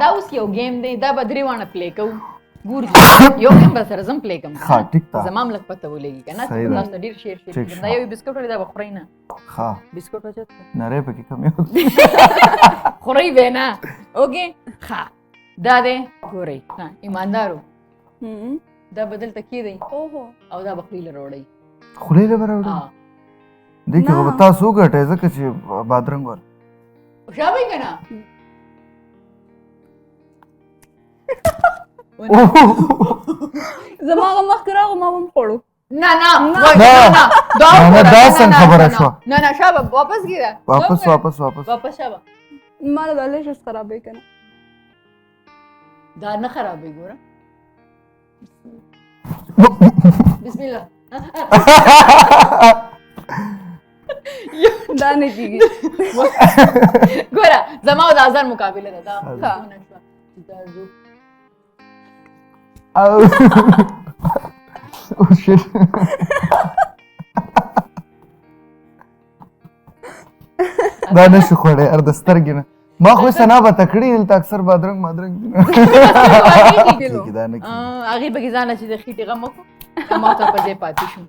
دا اوس یو گیم دی دا به درې واړه پلی کوو ګور یو گیم به سره زم پلی کوم ښه ټیک ده زما هم لږ پته ولګي که نه صحیح ده. تاسو ته ډېر شعر ټیک کوم شه. دا یو بسکټ ولې دا به خورئ نه ښه بسکټ وچت نری پکې کم یو خورئ به نه اوکې ښه دا دی ګورئ ها ایماندارو دا به دلته کېدئ او دا به خولې له راوړئ خولې له به راوړي دې کې خو به تاسو وګټئ ځکه چې بادرنګ ور خوشحال که نه زما هغه مخکې راغو ما به هم خوړو نه نه نه دا څنګه خبره شوه نه نه شابه واپس کېده واپس شابه ما له دا لیشس خرابوي که نه دا نه خرابوي ګوره بسم الله دا نه کېږي ګوره زما او د آزار مقابله ده دا ونه شوه چې دا زه او شit دا نشو خوړی ار د سترګې نه ما خو سنا به تکړی دلته اکثر بادرنګ هغې دا نه کېږي پکې ځان له چې د خېټې غم وکړو ما ته په ځای پاتې شو